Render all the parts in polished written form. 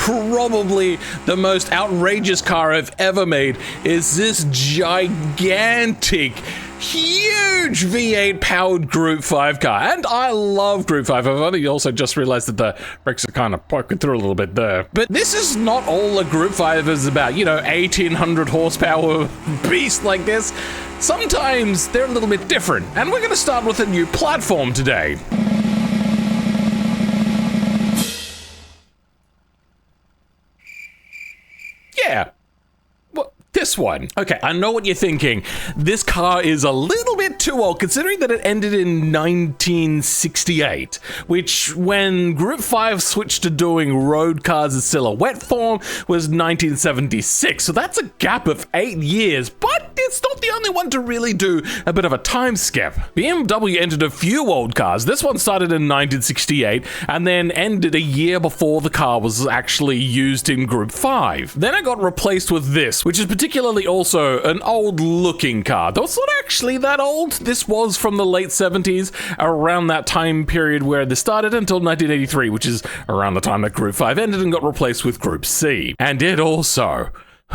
probably the most outrageous car I've ever made is this gigantic, huge V8 powered Group 5 car. And I love Group 5. I've only also just realized that the brakes are kind of poking through a little bit there. But this is not all a Group 5 is about, you know, 1800 horsepower beast like this. Sometimes they're a little bit different. And we're going to start with a new platform today. Yeah. Well, this one. Okay, I know what you're thinking. This car is a little bit too old, considering that it ended in 1968, which, when Group 5 switched to doing road cars in silhouette form, was 1976. So that's a gap of 8 years, but it's not the only one to really do a bit of a time skip. BMW entered a few old cars. This one started in 1968 and then ended a year before the car was actually used in Group 5. Then it got replaced with this, which is particularly also an old looking car. Though it's not actually that old. This was from the late 70s, around that time period where this started, until 1983, which is around the time that Group 5 ended and got replaced with Group C. And it also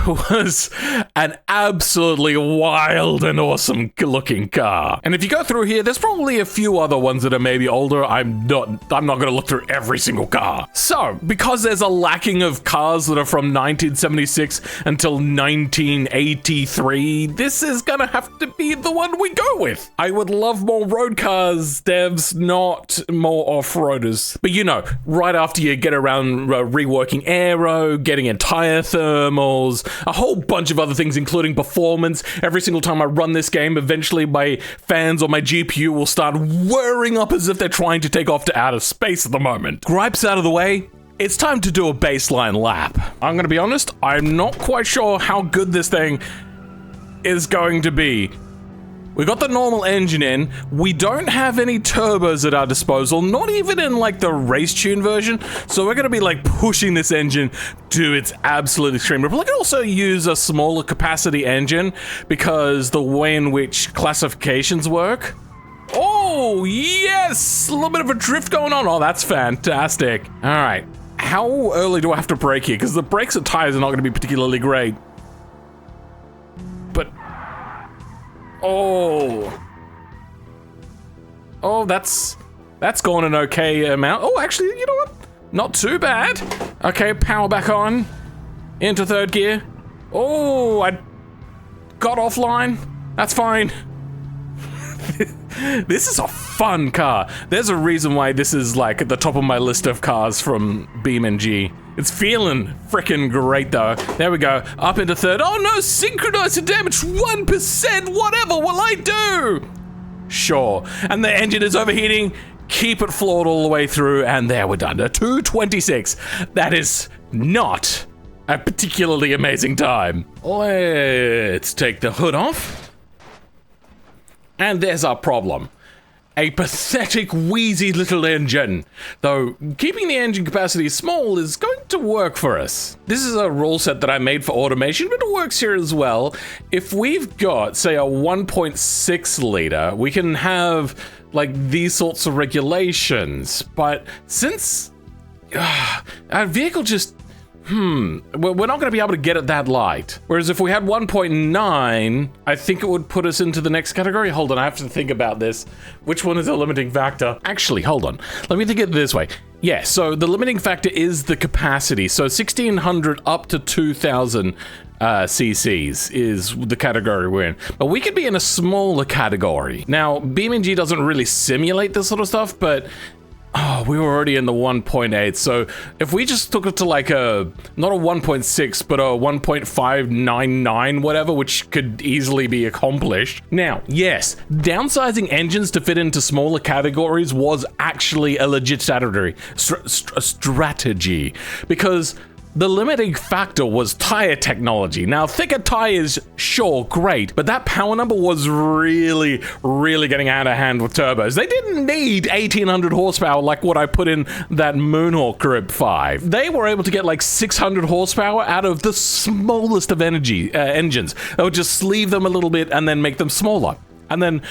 was an absolutely wild and awesome looking car. And if you go through here, there's probably a few other ones that are maybe older. I'm not going to look through every single car. So, because there's a lacking of cars that are from 1976 until 1983, this is going to have to be the one we go with. I would love more road cars, devs, not more off-roaders. But you know, right after you get around reworking aero, getting entire thermals, a whole bunch of other things, including performance. Every single time I run this game, eventually my fans or my GPU will start whirring up as if they're trying to take off to outer space at the moment. Gripes out of the way, it's time to do a baseline lap. I'm gonna be honest, I'm not quite sure how good this thing is going to be. We got the normal engine in. We don't have any turbos at our disposal, not even in like the race tune version. So we're gonna be like pushing this engine to its absolute extreme. But we can also use a smaller capacity engine because the way in which classifications work. Oh, yes! A little bit of a drift going on. Oh, that's fantastic. All right. How early do I have to brake here? Because the brakes and tires are not gonna be particularly great. But Oh, that's gone an okay amount. Oh, actually, you know what? Not too bad. Okay, power back on. Into third gear. Oh, I got offline. That's fine. This is a fun car. There's a reason why this is like at the top of my list of cars from BeamNG. It's feeling freaking great though. There we go. Up into third. Oh no, synchronize the damage 1%. Whatever will I do? Sure. And the engine is overheating. Keep it floored all the way through. And there we're done. A 226. That is not a particularly amazing time. Let's take the hood off. And there's our problem. A pathetic, wheezy little engine. Though, keeping the engine capacity small is going to work for us. This is a rule set that I made for automation, but it works here as well. If we've got, say, a 1.6 liter, we can have, like, these sorts of regulations. But since our vehicle just we're not going to be able to get it that light. Whereas if we had 1.9, I think it would put us into the next category. Hold on, I have to think about this. Which one is the limiting factor? Actually, hold on. Let me think it this way. Yeah, so the limiting factor is the capacity. So 1600 up to 2000 cc's is the category we're in. But we could be in a smaller category. Now, BeamNG doesn't really simulate this sort of stuff, but we were already in the 1.8, so if we just took it to like a, not a 1.6, but a 1.599, whatever, which could easily be accomplished. Now, yes, downsizing engines to fit into smaller categories was actually a legit strategy, because the limiting factor was tire technology. Now, thicker tires, sure, great, but that power number was really, really getting out of hand with turbos. They didn't need 1800 horsepower like what I put in that Moonhawk Group 5. They were able to get like 600 horsepower out of the smallest of engines. They would just sleeve them a little bit and then make them smaller. And then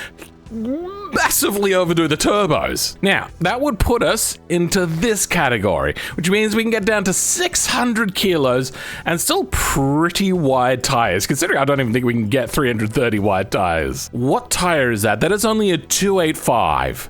massively overdo the turbos. Now, that would put us into this category, which means we can get down to 600 kilos and still pretty wide tires, considering I don't even think we can get 330 wide tires. What tire is that? That is only a 285.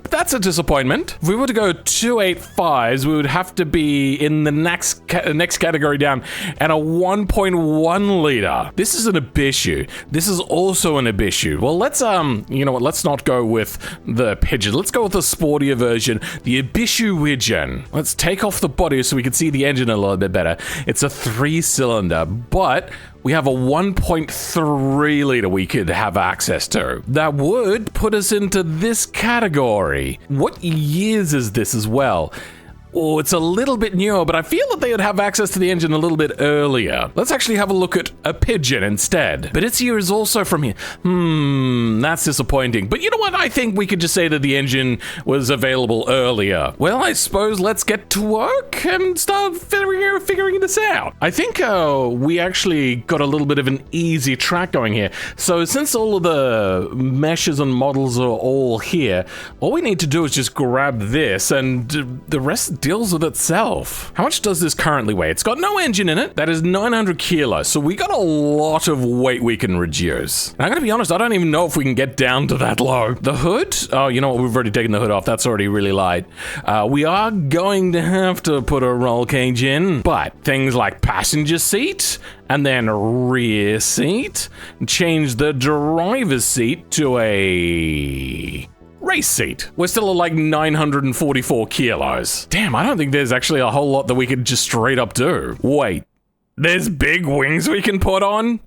That's a disappointment. If we were to go 285s, we would have to be in the next category down and a 1.1 liter. This is an Ibishu. This is also an Ibishu. Well, let's you know what? Let's not go with the Pigeon. Let's go with the sportier version, the Ibishu Widgeon. Let's take off the body so we can see the engine a little bit better. It's a 3-cylinder, but we have a 1.3 liter we could have access to. That would put us into this category. What years is this as well? Oh, it's a little bit newer, but I feel that they would have access to the engine a little bit earlier. Let's actually have a look at a Pigeon instead. But its year is also from here. That's disappointing. But you know what? I think we could just say that the engine was available earlier. Well, I suppose let's get to work and start figuring this out. I think we actually got a little bit of an easy track going here. So since all of the meshes and models are all here, all we need to do is just grab this and the rest deals with itself. How much does this currently weigh? It's got no engine in it. That is 900 kilos. So we got a lot of weight we can reduce. And I'm gonna be honest, I don't even know if we can get down to that low. The hood? Oh, you know what? We've already taken the hood off. That's already really light. We are going to have to put a roll cage in, but things like passenger seat and then rear seat, change the driver's seat to a race seat. We're still at like 944 kilos. Damn, I don't think there's actually a whole lot that we could just straight up do. Wait, there's big wings we can put on?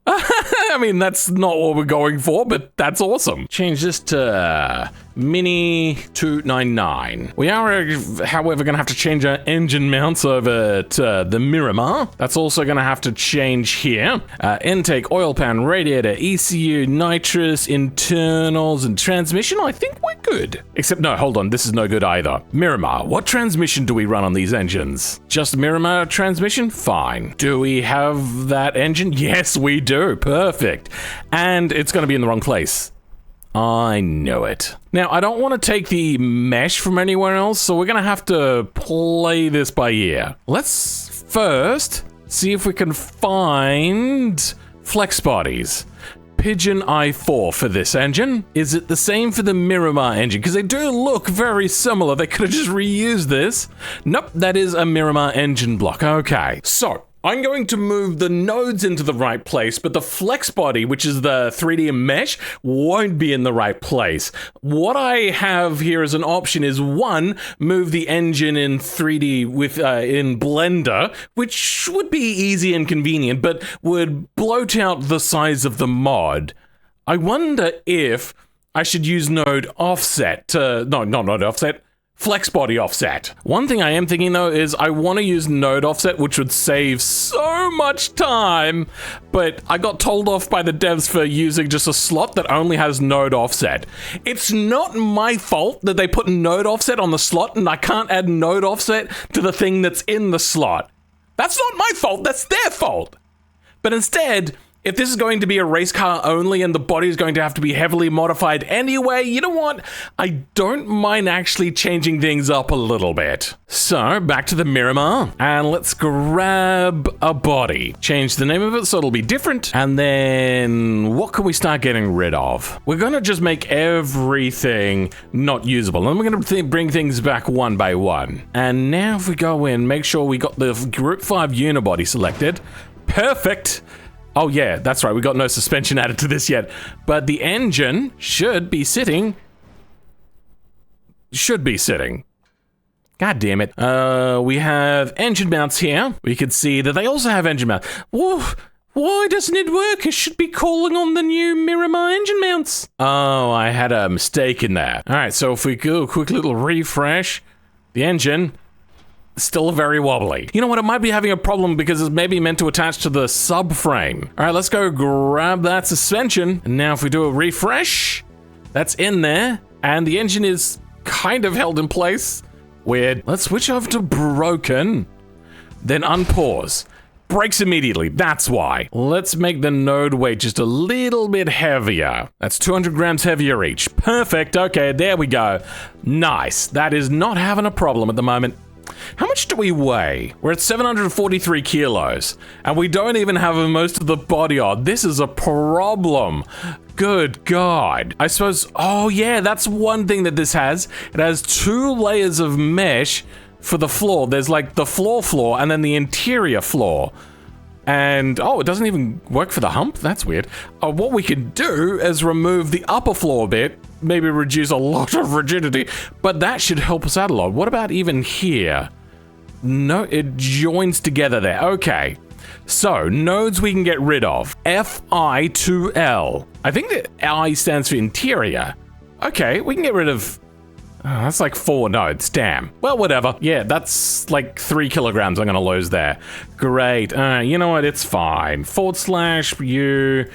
I mean, that's not what we're going for, but that's awesome. Change this to Mini 299. We are, however, going to have to change our engine mounts over to the Miramar. That's also going to have to change here. Intake, oil pan, radiator, ECU, nitrous, internals, and transmission. I think we're good. Except, no, hold on. This is no good either. Miramar. What transmission do we run on these engines? Just Miramar transmission? Fine. Do we have that engine? Yes, we do. Perfect. And it's going to be in the wrong place. I know it. Now, I don't want to take the mesh from anywhere else, so we're going to have to play this by ear. Let's first see if we can find flex bodies. Pigeon i4 for this engine. Is it the same for the Miramar engine? Because they do look very similar. They could have just reused this. Nope, that is a Miramar engine block. Okay, so I'm going to move the nodes into the right place, but the flex body, which is the 3D mesh, won't be in the right place. What I have here as an option is one, move the engine in 3D with in Blender, which would be easy and convenient, but would bloat out the size of the mod. I wonder if I should use node offset to, no, not node offset, flex body offset. One thing I am thinking though is I want to use node offset, which would save so much time, but I got told off by the devs for using just a slot that only has node offset. It's not my fault that they put node offset on the slot and I can't add node offset to the thing that's in the slot. That's not my fault, that's their fault. But instead, if this is going to be a race car only and the body is going to have to be heavily modified anyway, you know what? I don't mind actually changing things up a little bit. So, back to the Miramar, and let's grab a body. Change the name of it so it'll be different, and then what can we start getting rid of? We're gonna just make everything not usable, and we're gonna bring things back one by one. And now if we go in, make sure we got the Group 5 unibody selected. Perfect. Oh yeah, that's right, we got no suspension added to this yet, but the engine should be sitting. God damn it. We have engine mounts here. We can see that they also have engine mounts. Whoa, why doesn't it work? It should be calling on the new Miramar engine mounts. Oh, I had a mistake in there. All right, so if we do a quick little refresh, the engine, still very wobbly. You know what, it might be having a problem because it's maybe meant to attach to the subframe. All right, let's go grab that suspension. And now if we do a refresh, that's in there. And the engine is kind of held in place. Weird. Let's switch over to broken, then unpause. breaks immediately. That's why. Let's make the node weight just a little bit heavier. That's 200 grams heavier each. Perfect. Okay, there we go. Nice. That is not having a problem at the moment. How much do we weigh? We're at 743 kilos, and we don't even have most of the body on. This is a problem. Good God. I suppose, oh yeah, that's one thing that this has. It has 2 layers of mesh for the floor. There's like the floor, and then the interior floor. And, oh, it doesn't even work for the hump? That's weird. What we can do is remove the upper floor bit, maybe reduce a lot of rigidity, but that should help us out a lot. What about even here? No, it joins together there. Okay. So, nodes we can get rid of. FI to L. I think that I stands for interior. Okay, we can get rid of... Oh, that's like 4 nodes, damn. Well, whatever. Yeah, that's like 3 kilograms I'm gonna lose there. Great, you know what, it's fine. / U,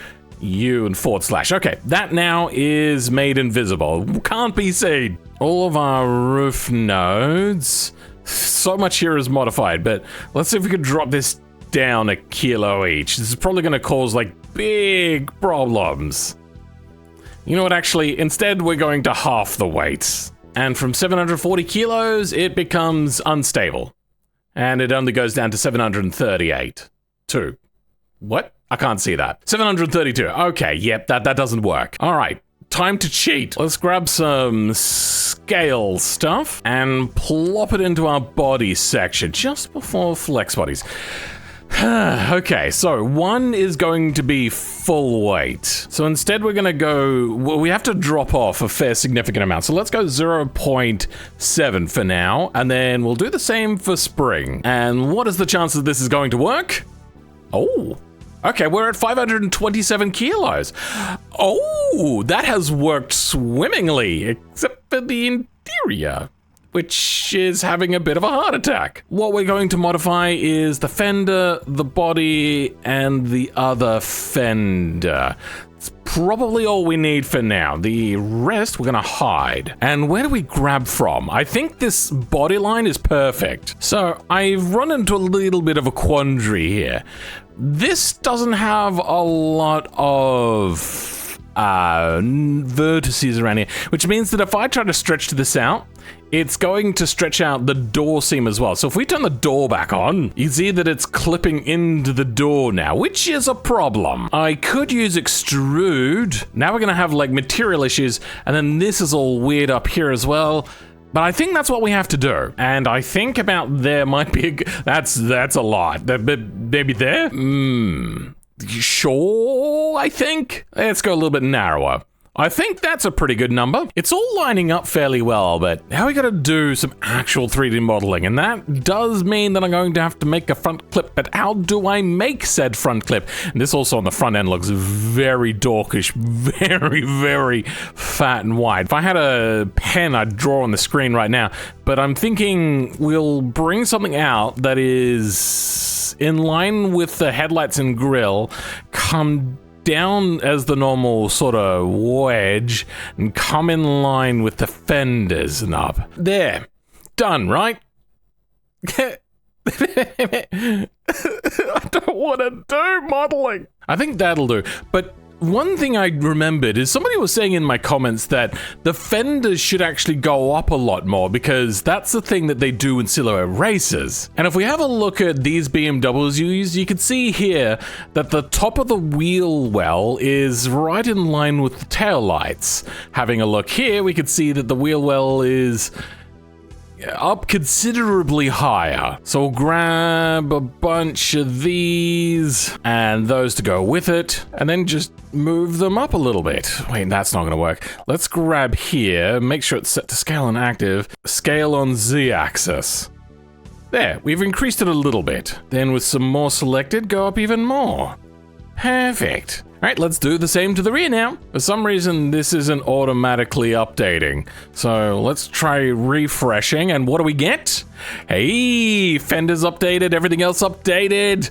and / Okay, that now is made invisible. Can't be seen. All of our roof nodes. So much here is modified, but let's see if we can drop this down a kilo each. This is probably gonna cause like big problems. You know what, actually, instead we're going to half the weight. And from 740 kilos, it becomes unstable. And it only goes down to 738. 2. What? I can't see that. 732. Okay, yep, that doesn't work. All right, time to cheat. Let's grab some scale stuff and plop it into our body section just before flex bodies. Okay, so 1 is going to be full weight. So instead we're gonna go, well, we have to drop off a fair significant amount. So let's go 0.7 for now, and then we'll do the same for spring. And what is the chance that this is going to work? Oh, okay, we're at 527 kilos. Oh, that has worked swimmingly, except for the interior, which is having a bit of a heart attack. What we're going to modify is the fender, the body, and the other fender. It's probably all we need for now. The rest we're gonna hide. And where do we grab from? I think this body line is perfect. So I've run into a little bit of a quandary here. This doesn't have a lot of vertices around here, which means that if I try to stretch this out, it's going to stretch out the door seam as well. So if we turn the door back on, you see that it's clipping into the door now, which is a problem. I could use extrude. Now we're gonna have like material issues, and then this is all weird up here as well. But I think that's what we have to do. And I think about there might be that's a lot. But maybe there? Sure, I think. Let's go a little bit narrower. I think that's a pretty good number. It's all lining up fairly well, but now we gotta do some actual 3D modeling, and that does mean that I'm going to have to make a front clip, but how do I make said front clip? And this also on the front end looks very dorkish, very, very fat and wide. If I had a pen, I'd draw on the screen right now, but I'm thinking we'll bring something out that is in line with the headlights and grille, come down as the normal sort of wedge, and come in line with the fenders and up. There. Done, right? I don't want to do modeling. I think that'll do. But one thing I remembered is somebody was saying in my comments that the fenders should actually go up a lot more, because that's the thing that they do in silhouette races. And if we have a look at these BMWs, you can see here that the top of the wheel well is right in line with the taillights. Having a look here, we can see that the wheel well is up considerably higher. So we'll grab a bunch of these and those to go with it, and then just move them up a little bit. Wait, that's not gonna work. Let's grab here, make sure it's set to scale and active, scale on Z-axis. There, we've increased it a little bit. Then with some more selected, go up even more. Perfect. All right, let's do the same to the rear now. For some reason, this isn't automatically updating. So let's try refreshing, and what do we get? Hey, fenders updated, everything else updated.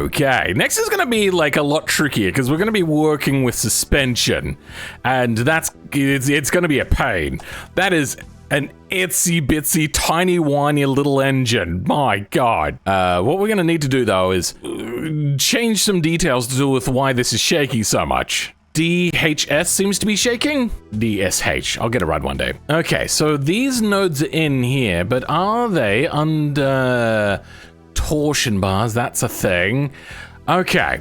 Okay, next is gonna be like a lot trickier, because we're gonna be working with suspension, and it's gonna be a pain. That is An itsy bitsy tiny whiny little engine. My God. What we're going to need to do though is change some details to do with why this is shaking so much. DHS seems to be shaking. DSH. I'll get it right one day. Okay, so these nodes are in here, but are they under torsion bars? That's a thing. Okay.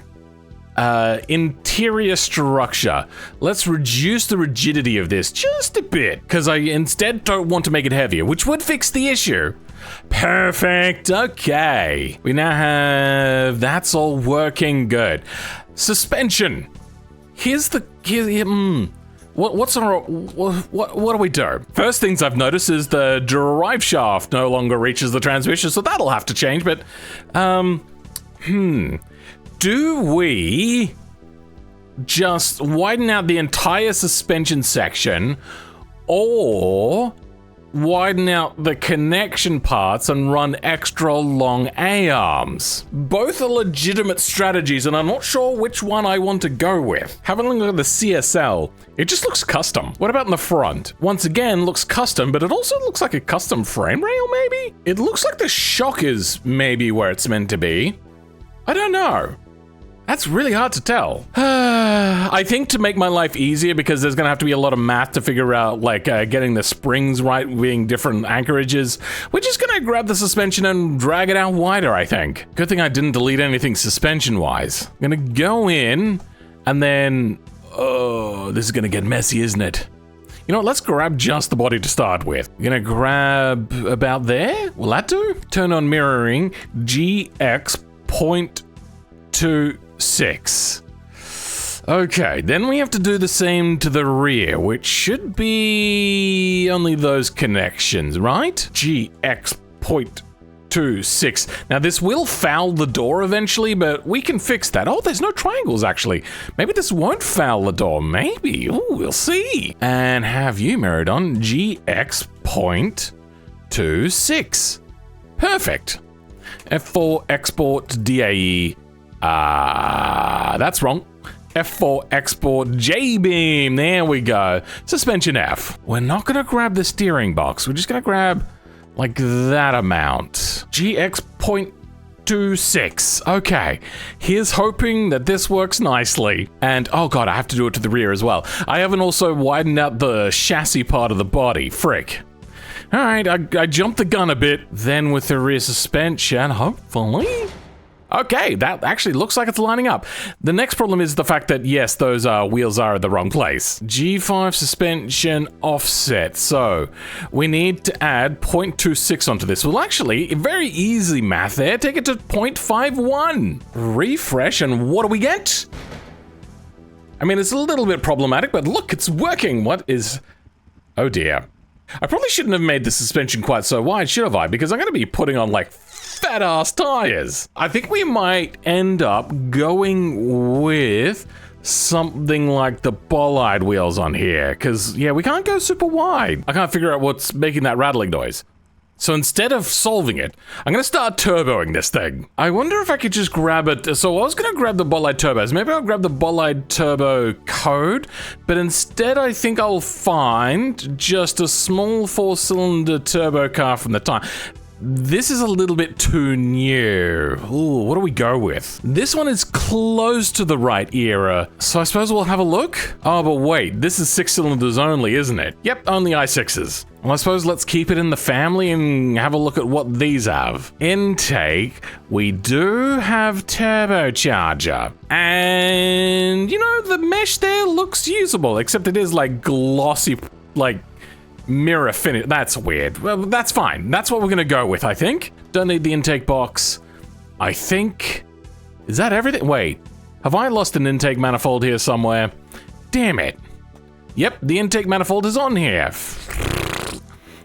Interior structure. Let's reduce the rigidity of this just a bit, because I instead don't want to make it heavier, which would fix the issue. Perfect. Okay. We now have... That's all working good. Suspension. What do we do? First things I've noticed is the drive shaft no longer reaches the transmission, so that'll have to change, but, do we just widen out the entire suspension section or widen out the connection parts and run extra long A-arms? Both are legitimate strategies and I'm not sure which one I want to go with. Having a look at the CSL, it just looks custom. What about in the front? Once again, looks custom, but it also looks like a custom frame rail maybe? It looks like the shock is maybe where it's meant to be. I don't know. That's really hard to tell. I think to make my life easier, because there's gonna have to be a lot of math to figure out, like, getting the springs right, being different anchorages, we're just gonna grab the suspension and drag it out wider, I think. Good thing I didn't delete anything suspension-wise. I'm gonna go in, and then... Oh, this is gonna get messy, isn't it? You know what, let's grab just the body to start with. I'm gonna grab about there? Will that do? Turn on mirroring, GX.26. Okay, then we have to do the same to the rear, which should be only those connections, right? GX.26. Now this will foul the door eventually, but we can fix that. Oh, there's no triangles actually. Maybe this won't foul the door, maybe. Ooh, we'll see. And have you mirrored on GX.26. Perfect. F4 export DAE. That's wrong. F4 export J-beam. There we go. Suspension F. We're not gonna grab the steering box. We're just gonna grab like that amount. GX.26. Okay. Here's hoping that this works nicely. And oh god, I have to do it to the rear as well. I haven't also widened out the chassis part of the body. Frick. All right, I jumped the gun a bit. Then with the rear suspension, hopefully. Okay, that actually looks like it's lining up. The next problem is the fact that, yes, those wheels are at the wrong place. G5 suspension offset. So we need to add 0.26 onto this. Well, actually, very easy math there. Take it to 0.51. Refresh, and what do we get? I mean, it's a little bit problematic, but look, it's working. What is... Oh dear. I probably shouldn't have made the suspension quite so wide, should have I? Because I'm going to be putting on, like, fat-ass tires. I think we might end up going with something like the bollard wheels on here, because, yeah, we can't go super wide. I can't figure out what's making that rattling noise. So instead of solving it, I'm going to start turboing this thing. I wonder if I could just grab it. So I was going to grab the bollard turbos. Maybe I'll grab the bollard turbo code, but instead I think I'll find just a small 4-cylinder turbo car from the time. This is a little bit too new. Ooh, what do we go with? This one is close to the right era, so I suppose we'll have a look. Oh, but wait, this is 6 cylinders only, isn't it? Yep, only i6s. Well, I suppose let's keep it in the family and have a look at what these have. Intake, we do have turbocharger. And, you know, the mesh there looks usable, except it is like glossy, like, mirror finish. That's weird. Well, that's fine. That's what we're gonna go with, I think. Don't need the intake box. I think... Is that everything? Wait. Have I lost an intake manifold here somewhere? Damn it. Yep, the intake manifold is on here.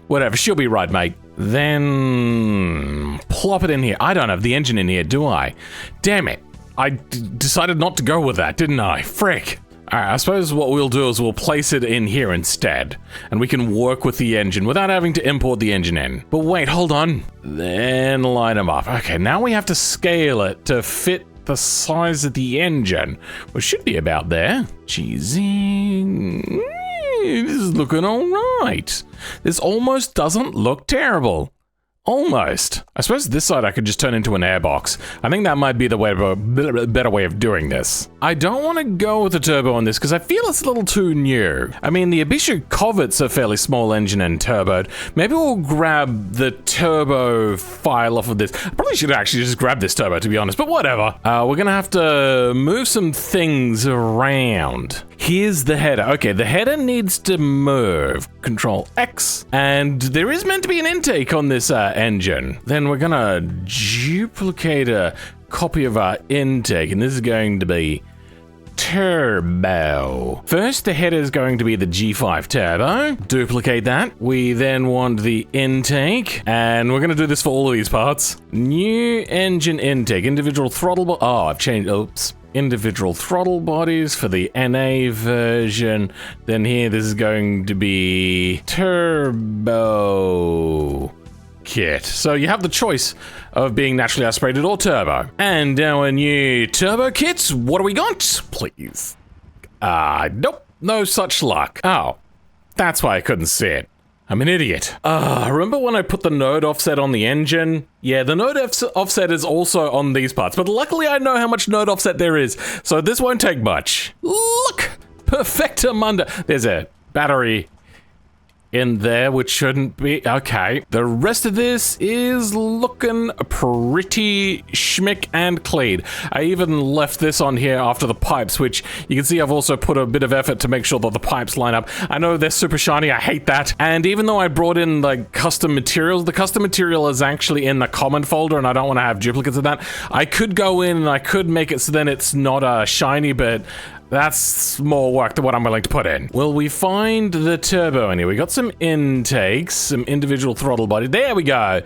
Whatever, she'll be right, mate. Then... plop it in here. I don't have the engine in here, do I? Damn it. I decided not to go with that, didn't I? Frick. Alright, I suppose what we'll do is we'll place it in here instead, and we can work with the engine without having to import the engine in. But wait, hold on. Then line them up. Okay, now we have to scale it to fit the size of the engine, which should be about there. Cheesy. This is looking alright. right. This almost doesn't look terrible. Almost. I suppose this side I could just turn into an airbox. I think that might be the better way of doing this. I don't want to go with the turbo on this because I feel it's a little too new. I mean, the Ibishu Covet's a fairly small engine and turboed. Maybe we'll grab the turbo file off of this. I probably should actually just grab this turbo, to be honest, but whatever. We're gonna have to move some things around. Here's the header. Okay, the header needs to move. Control X. And there is meant to be an intake on this engine. Then we're gonna duplicate a copy of our intake, and this is going to be turbo. First, the header is going to be the G5 turbo. Duplicate that. We then want the intake, and we're going to do this for all of these parts. New engine intake, individual throttle. Oh, I've changed. Oops. Individual throttle bodies for the NA version. Then here, this is going to be turbo kit. So you have the choice of being naturally aspirated or turbo. And our new turbo kits, what do we got? Please. Nope, no such luck. Oh, that's why I couldn't see it. I'm an idiot. Remember when I put the node offset on the engine? Yeah, the node offset is also on these parts, but luckily I know how much node offset there is, so this won't take much. Look! Perfectamunda. There's a battery in there, which shouldn't be. Okay. The rest of this is looking pretty schmick and clean. I even left this on here after the pipes, which you can see I've also put a bit of effort to make sure that the pipes line up. I know they're super shiny. I hate that. And even though I brought in like custom materials, the custom material is actually in the common folder, and I don't want to have duplicates of that. I could go in and I could make it so then it's not shiny, but that's more work than what I'm willing to put in. Will we find the turbo in here? We got some intakes, some individual throttle body. There we go.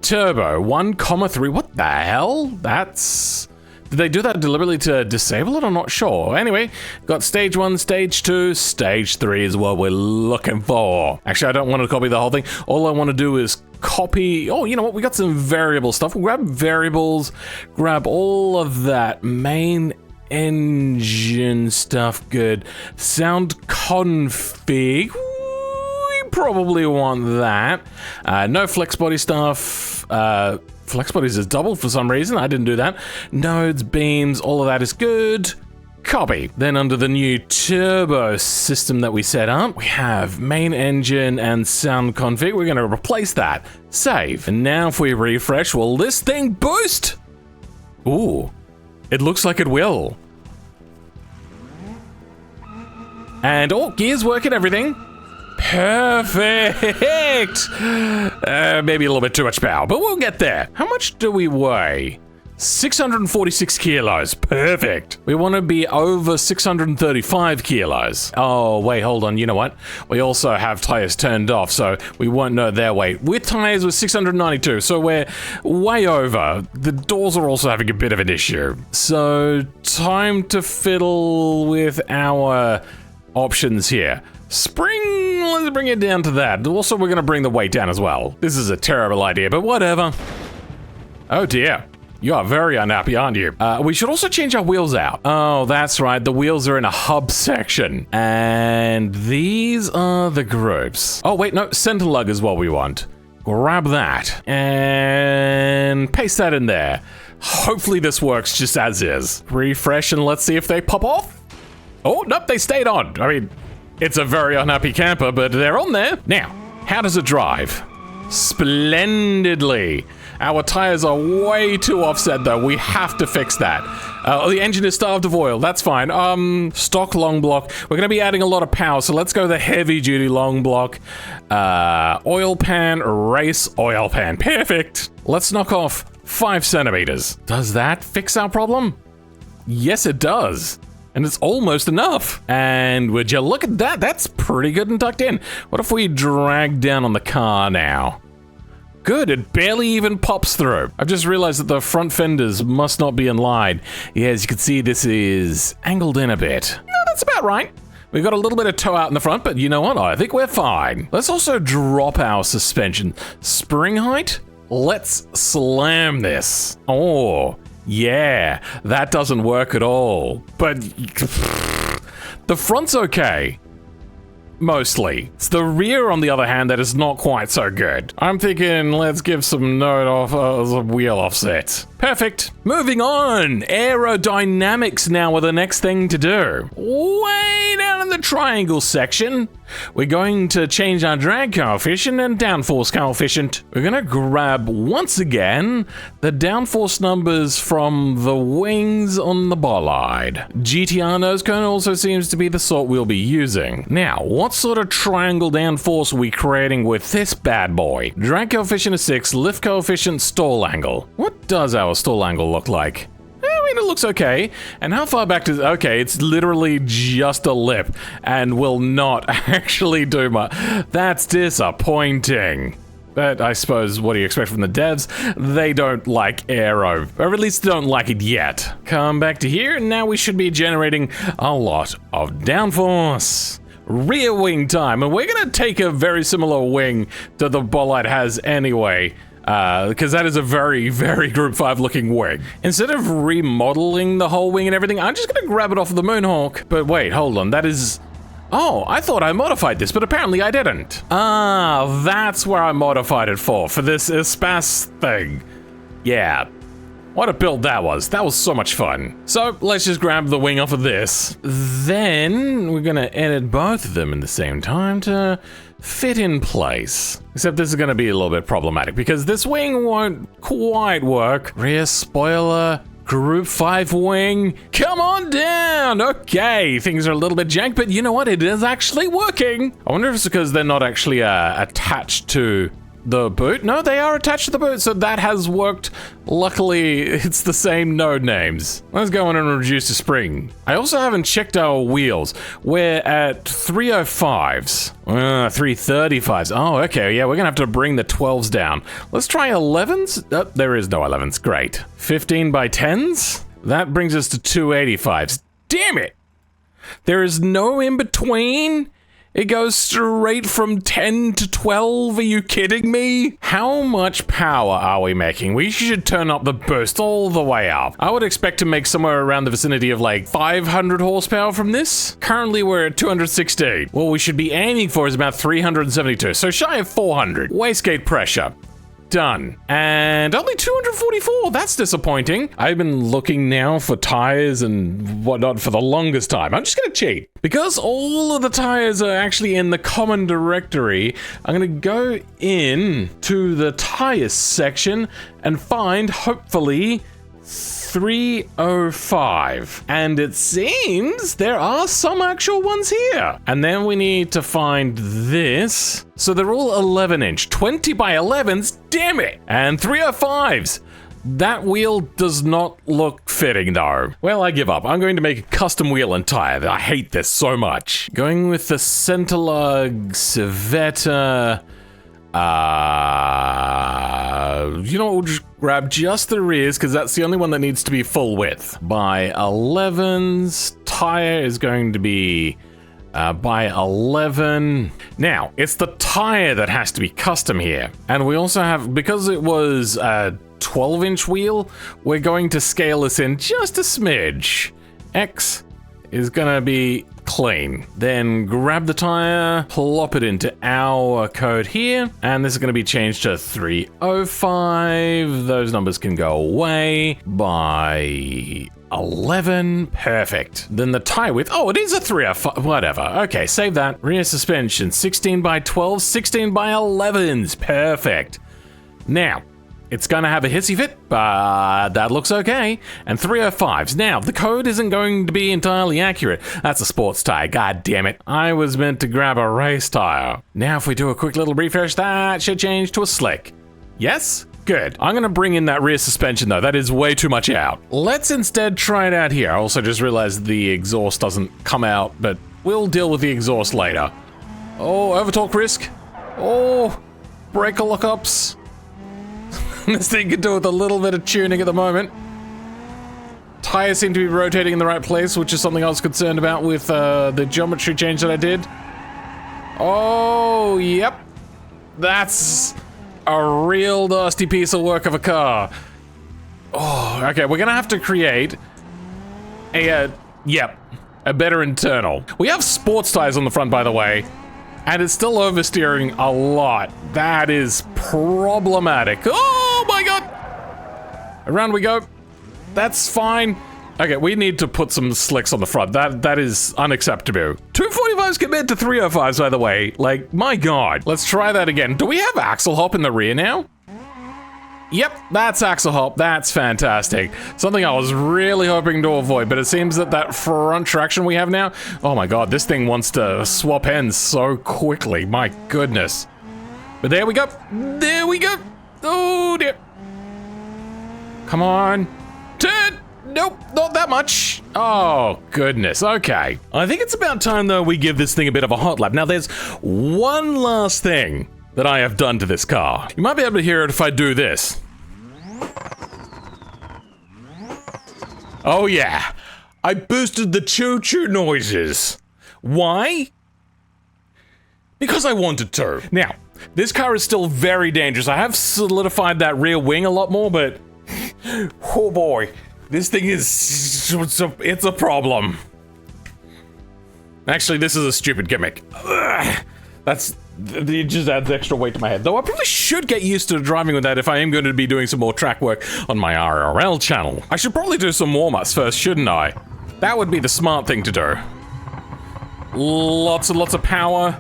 Turbo 1,3. What the hell? That's... Did they do that deliberately to disable it? I'm not sure. Anyway, got stage 1, stage 2, stage 3 is what we're looking for. Actually, I don't want to copy the whole thing. All I want to do is copy... Oh, you know what? We got some variable stuff. We'll grab variables, grab all of that main engine stuff. Good. Sound config. We probably want that. No flex body stuff. Flex bodies is doubled for some reason. I didn't do that. Nodes, beams, all of that is good. Copy. Then under the new turbo system that we set up, we have main engine and sound config. We're going to replace that. Save. And now if we refresh, will this thing boost? Ooh. It looks like it will. And oh, gears work and everything. Perfect. Maybe a little bit too much power, but we'll get there. How much do we weigh? 646 kilos. Perfect. We want to be over 635 kilos. Oh, wait, hold on. You know what? We also have tires turned off, so we won't know their weight. With tires, we're 692, so we're way over. The doors are also having a bit of an issue. So, time to fiddle with our options here. Spring, let's bring it down to that. Also, we're going to bring the weight down as well. This is a terrible idea, but whatever. Oh dear. You are very unhappy, aren't you? We should also change our wheels out. Oh, that's right. The wheels are in a hub section. And these are the groups. Oh, wait, no. Center lug is what we want. Grab that. And paste that in there. Hopefully this works just as is. Refresh and let's see if they pop off. Oh, nope, they stayed on. I mean, it's a very unhappy camper, but they're on there. Now, how does it drive? Splendidly. Our tires are way too offset though. We have to fix that. The engine is starved of oil. That's fine. Stock long block. We're going to be adding a lot of power, so let's go the heavy duty long block. Oil pan, race oil pan. Perfect. Let's knock off 5 centimeters. Does that fix our problem? Yes, it does. And it's almost enough. And would you look at that? That's pretty good and tucked in. What if we drag down on the car now? Good, it barely even pops through. I've just realized that the front fenders must not be in line. Yeah, as you can see, this is angled in a bit. No, that's about right. We've got a little bit of toe out in the front, but you know what? I think we're fine. Let's also drop our suspension. Spring height? Let's slam this. Oh, yeah, that doesn't work at all. But the front's okay. mostly. It's the rear, on the other hand, that is not quite so good. I'm thinking let's give some node off, some wheel offset. Perfect. Moving on. Aerodynamics now are the next thing to do. Way down in the triangle section, we're going to change our drag coefficient and downforce coefficient. We're going to grab, once again, the downforce numbers from the wings on the bollard. GTR nose cone also seems to be the sort we'll be using. Now, what sort of triangle downforce are we creating with this bad boy? Drag coefficient is 6, lift coefficient, stall angle. What does our stall angle look like? I mean, it looks okay. And how far back does... Okay, it's literally just a lip and will not actually do much. That's disappointing. But I suppose, what do you expect from the devs? They don't like aero, or at least don't like it yet. Come back to here, and now we should be generating a lot of downforce. Rear wing time, and we're gonna take a very similar wing that the bollard has anyway. Because that is a very, very Group 5 looking wing. Instead of remodeling the whole wing and everything, I'm just gonna grab it off of the Moonhawk. But wait, hold on, that is... Oh, I thought I modified this, but apparently I didn't. Ah, that's where I modified it for this espace thing. Yeah. What a build that was. That was so much fun. So, let's just grab the wing off of this. Then, we're gonna edit both of them at the same time to fit in place. Except this is gonna be a little bit problematic because this wing won't quite work. Rear spoiler, Group 5 wing, come on down! Okay, things are a little bit jank, but you know what? It is actually working. I wonder if it's because they're not actually attached to the boot. No, they are attached to the boot, so that has worked. Luckily, it's the same node names. Let's go in and reduce the spring. I also haven't checked our wheels. We're at 305s. 335s. Oh, okay, yeah, we're gonna have to bring the 12s down. Let's try 11s. Oh, there is no 11s, great. 15 by 10s? That brings us to 285s. Damn it! There is no in between? It goes straight from 10 to 12, are you kidding me? How much power are we making? We should turn up the boost all the way up. I would expect to make somewhere around the vicinity of like 500 horsepower from this. Currently we're at 216. What we should be aiming for is about 372, so shy of 400. Wastegate pressure. Done. And only 244, that's disappointing. I've been looking now for tires and whatnot for the longest time. I'm just gonna cheat. Because all of the tires are actually in the common directory, I'm gonna go in to the tires section and find, hopefully, 305. And it seems there are some actual ones here. And then we need to find this. So they're all 11-inch, 20 by 11s, damn it! And 305s. That wheel does not look fitting though. Well, I give up. I'm going to make a custom wheel and tire. I hate this so much. Going with the Centilug Civetta. You know what, we'll just grab just the rears because that's the only one that needs to be full width. By 11s, tire is going to be by 11. Now, it's the tire that has to be custom here. And we also have, because it was a 12-inch wheel, we're going to scale this in just a smidge. X is gonna be clean. Then grab the tire, plop it into our code here, and this is gonna be changed to 305. Those numbers can go away by 11. Perfect. Then the tire width, oh, it is a 305, whatever. Okay, save that. Rear suspension, 16 by 12, 16 by 11s. Perfect. Now, it's gonna have a hissy fit, but that looks okay. And 305s. Now, the code isn't going to be entirely accurate. That's a sports tire, god damn it. I was meant to grab a race tire. Now, if we do a quick little refresh, that should change to a slick. Yes? Good. I'm gonna bring in that rear suspension though. That is way too much out. Let's instead try it out here. I also just realized the exhaust doesn't come out, but we'll deal with the exhaust later. Oh, overtorque risk. Oh, breaker lockups. This thing can do with a little bit of tuning at the moment. Tires seem to be rotating in the right place, which is something I was concerned about with the geometry change that I did. Oh, yep. That's a real nasty piece of work of a car. Oh, okay, we're gonna have to create a, a better internal. We have sports tires on the front, by the way. And it's still oversteering a lot. That is problematic. Oh my god! Around we go. That's fine. Okay, we need to put some slicks on the front. That is unacceptable. 245s compared to 305s, by the way. Like, my god. Let's try that again. Do we have axle hop in the rear now? Yep, that's axle hop. That's fantastic. Something I was really hoping to avoid, but it seems that front traction we have now... Oh my god, this thing wants to swap ends so quickly. My goodness. But there we go. There we go. Oh dear. Come on. Turn. Nope, not that much. Oh, goodness. Okay. I think it's about time, though, we give this thing a bit of a hot lap. Now, there's one last thing that I have done to this car. You might be able to hear it if I do this. Oh, yeah. I boosted the choo-choo noises. Why? Because I wanted to. Now, this car is still very dangerous. I have solidified that rear wing a lot more, but... oh, boy. This thing is... it's a problem. Actually, this is a stupid gimmick. Ugh. It just adds extra weight to my head. Though I probably should get used to driving with that if I am going to be doing some more track work on my RRL channel. I should probably do some warm-ups first, shouldn't I? That would be the smart thing to do. Lots and lots of power.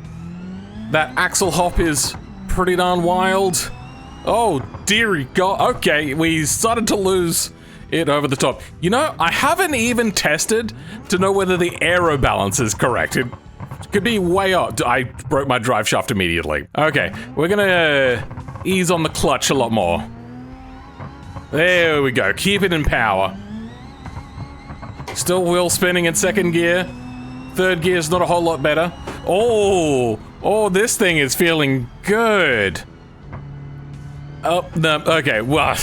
That axle hop is pretty darn wild. Oh, dearie god. Okay, we started to lose... it over the top. You know, I haven't even tested to know whether the aero balance is correct. It could be way up. I broke my drive shaft immediately. Okay, we're gonna ease on the clutch a lot more. There we go. Keep it in power. Still wheel spinning in second gear. Third gear's not a whole lot better. Oh, this thing is feeling good. Oh, no, okay, well,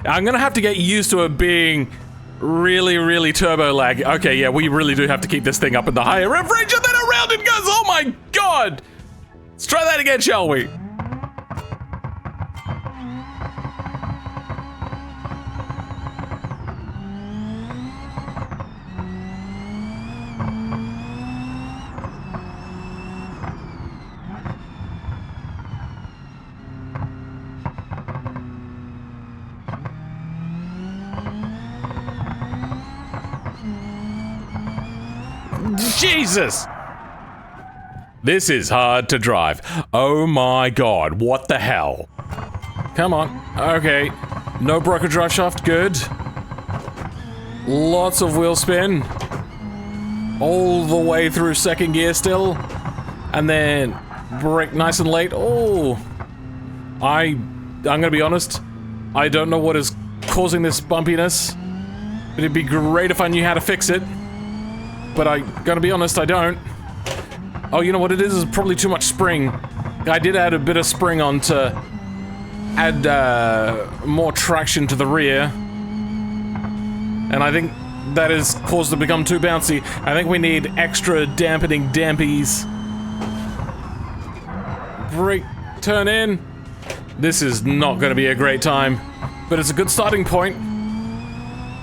I'm gonna have to get used to it being really, really turbo lag. Okay, yeah, we really do have to keep this thing up in the higher rev range, and then around it goes, oh my god! Let's try that again, shall we? Jesus! This is hard to drive. Oh my god, what the hell? Come on. Okay. No broken drive shaft, good. Lots of wheel spin. All the way through second gear still. And then brake nice and late. Oh. I'm gonna be honest. I don't know what is causing this bumpiness. But it'd be great if I knew how to fix it. But I gotta be honest, I don't. Oh, you know what it is probably too much spring. I did add a bit of spring on to add more traction to the rear. And I think that has caused it to become too bouncy. I think we need extra dampening dampies. Brake, turn in. This is not gonna be a great time, but it's a good starting point.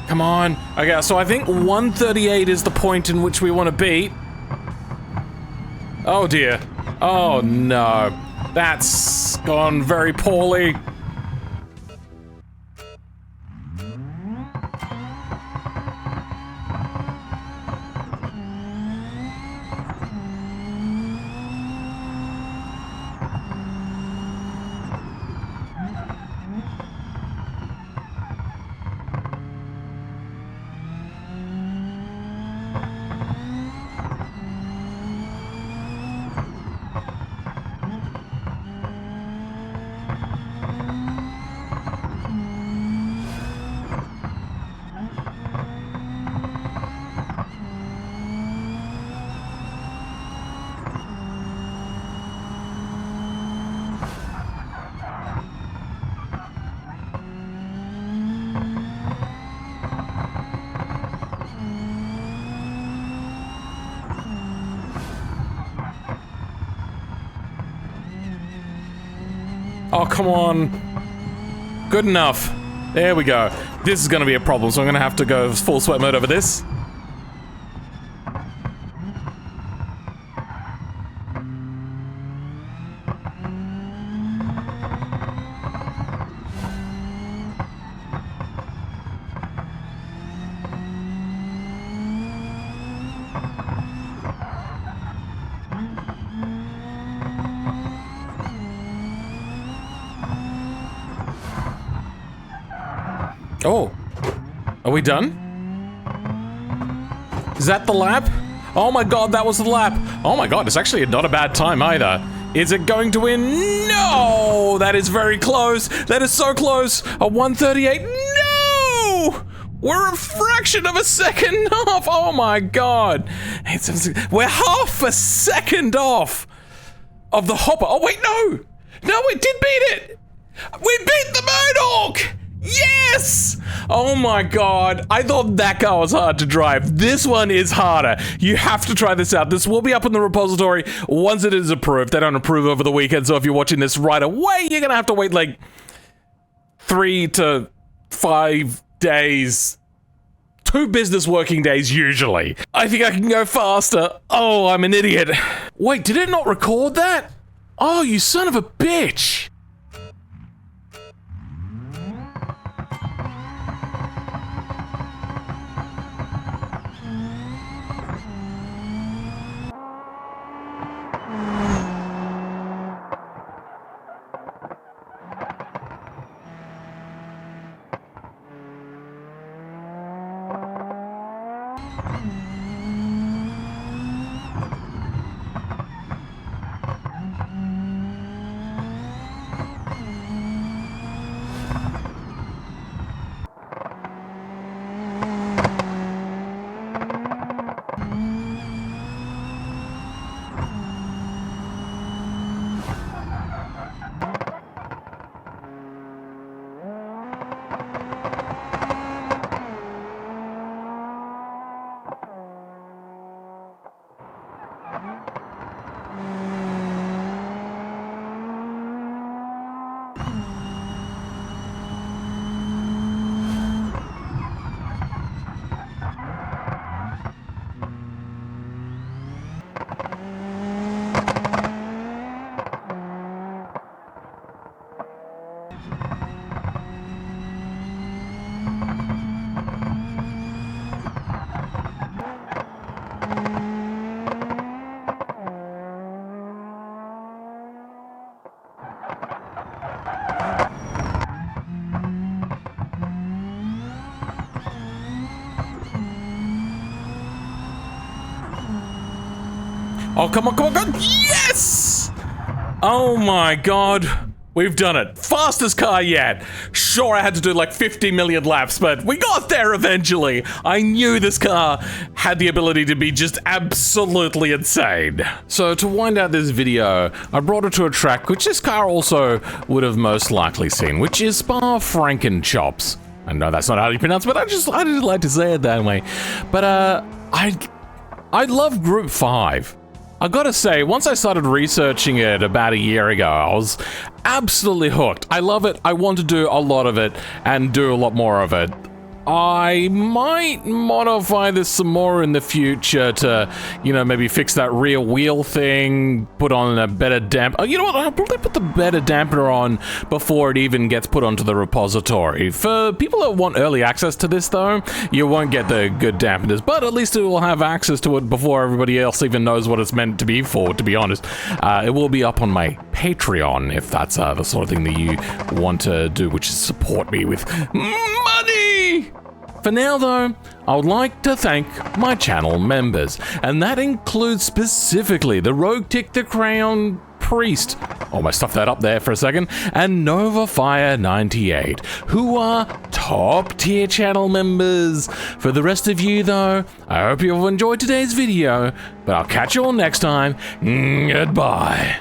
Come on. Okay, so I think 138 is the point in which we want to beat. Oh dear. Oh no. That's gone very poorly. Oh, come on. Good enough. There we go. This is gonna be a problem, so I'm gonna have to go full sweat mode over this. Oh, are we done? Is that the lap? Oh my god, that was the lap. Oh my god, it's actually not a bad time either. Is it going to win? No! That is very close. That is so close. A 138. No! We're a fraction of a second off. Oh my god. We're half a second off of the hopper. Oh wait, no! No, we did beat it! We beat the Mohawk! Yes! Oh my god, I thought that car was hard to drive. This one is harder. You have to try this out. This will be up in the repository once it is approved. They don't approve over the weekend, so if you're watching this right away, you're gonna have to wait like 3 to 5 days. 2 business working days usually. I think I can go faster. Oh, I'm an idiot. Wait, did it not record that? Oh, you son of a bitch. Oh, come on, come on, come on. Yes! Oh my god. We've done it. Fastest car yet. Sure, I had to do like 50 million laps, but we got there eventually. I knew this car had the ability to be just absolutely insane. So to wind out this video, I brought it to a track which this car also would have most likely seen, which is Spa-Frankenchops. I know that's not how you pronounce it, but I just like to say it that way. But I love Group 5. I gotta say, once I started researching it about a year ago, I was absolutely hooked. I love it, I want to do a lot of it, and do a lot more of it. I might modify this some more in the future to, you know, maybe fix that rear wheel thing, put on a better damper. Oh, you know what, I'll probably put the better dampener on before it even gets put onto the repository. For people that want early access to this though, you won't get the good dampeners, but at least it will have access to it before everybody else even knows what it's meant to be for, to be honest. It will be up on my Patreon if that's the sort of thing that you want to do, which is support me with money! For now though, I would like to thank my channel members, and that includes specifically the Rogue Tick the Crown Priest, almost stuffed that up there for a second, and NovaFire98, who are top tier channel members. For the rest of you though, I hope you've enjoyed today's video, but I'll catch you all next time. Goodbye.